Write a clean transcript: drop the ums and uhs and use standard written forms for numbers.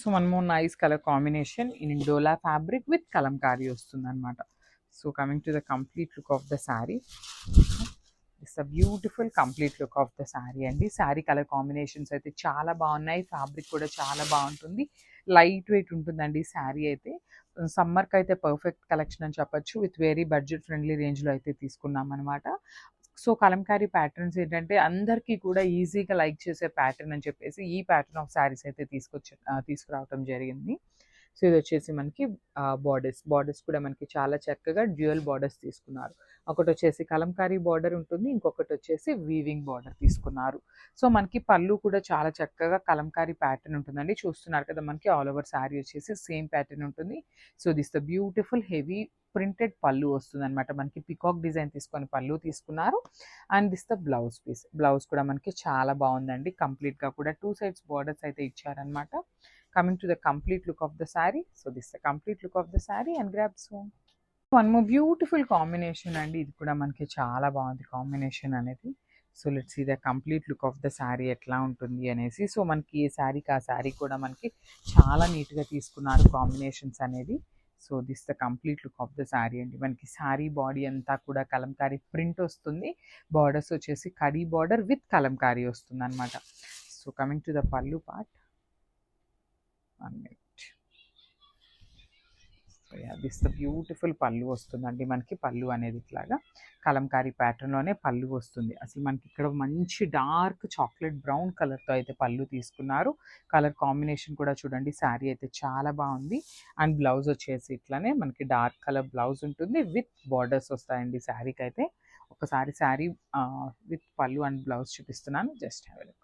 So one more nice colour combination in dola fabric with Kalamkari వస్తుంది అనమాట. So coming to the complete look of the sari, it's a beautiful complete look of the sari అండి. Sari colour combinations అయితే చాలా బాగున్నాయి, fabric కూడా చాలా బాగుంటుంది, light weight ఉంటుందండి శారీ అయితే. సమ్మర్కి అయితే పర్ఫెక్ట్ కలెక్షన్ అని చెప్పొచ్చు. విత్ వెరీ బడ్జెట్ ఫ్రెండ్లీ రేంజ్లో అయితే తీసుకున్నాం అనమాట. సో కలంకారీ ప్యాటర్న్స్ ఏంటంటే అందరికీ కూడా ఈజీగా లైక్ చేసే ప్యాటర్న్ అని చెప్పేసి ఈ ప్యాటర్న్ ఆఫ్ శారీస్ అయితే తీసుకురావటం జరిగింది. సో ఇది వచ్చేసి మనకి బార్డర్స్ కూడా మనకి చాలా చక్కగా డ్యూయల్ బార్డర్స్ తీసుకున్నారు. ఒకటి వచ్చేసి కలంకారీ బార్డర్ ఉంటుంది, ఇంకొకటి వచ్చేసి వీవింగ్ బార్డర్ తీసుకున్నారు. సో మనకి పళ్ళు కూడా చాలా చక్కగా కలంకారీ ప్యాటర్న్ ఉంటుందండి. చూస్తున్నారు కదా, మనకి ఆల్ ఓవర్ శారీ వచ్చేసి సేమ్ ప్యాటర్న్ ఉంటుంది. So this the beautiful heavy printed పళ్ళు వస్తుంది అనమాట. మనకి పికాక్ డిజైన్ తీసుకొని పళ్ళు తీసుకున్నారు. And this the blouse piece, blouse కూడా మనకి చాలా బాగుందండి. కంప్లీట్గా కూడా 2 సైడ్స్ బార్డర్స్ అయితే ఇచ్చారనమాట. Coming to the complete look of the saree, so this is the complete look of the saree and grab soon. One more beautiful combination అండి, ఇది కూడా మనకి చాలా బాగుంది కాంబినేషన్ అనేది. So let's see the complete look of the sari ఎట్లా ఉంటుంది అనేసి. సో మనకి ఏ శారీకి ఆ శారీ కూడా మనకి చాలా నీట్గా తీసుకున్నారు కాంబినేషన్స్ అనేది. So this the complete look of the sari అండి. మనకి శారీ బాడీ అంతా కూడా కలంకారీ ప్రింట్ వస్తుంది, బార్డర్స్ వచ్చేసి కడీ బార్డర్ విత్ కలంకారీ వస్తుంది అనమాట. సో కమింగ్ టు ద పల్లు part, so yeah this the beautiful పళ్ళు వస్తుందండి. మనకి పళ్ళు అనేది ఇట్లాగా కలంకారీ ప్యాటర్న్లోనే పళ్ళు వస్తుంది. అసలు మనకి ఇక్కడ మంచి డార్క్ చాక్లెట్ బ్రౌన్ కలర్తో అయితే పళ్ళు తీసుకున్నారు. కలర్ కాంబినేషన్ కూడా చూడండి, శారీ అయితే చాలా బాగుంది. అండ్ బ్లౌజ్ వచ్చేసి ఇట్లానే మనకి డార్క్ కలర్ బ్లౌజ్ ఉంటుంది, విత్ బార్డర్స్ వస్తాయండి శారీకి అయితే. ఒకసారి శారీ విత్ పళ్ళు అండ్ బ్లౌజ్ చూపిస్తున్నాను, జస్ట్ హ్యావ్ ఎ లుక్.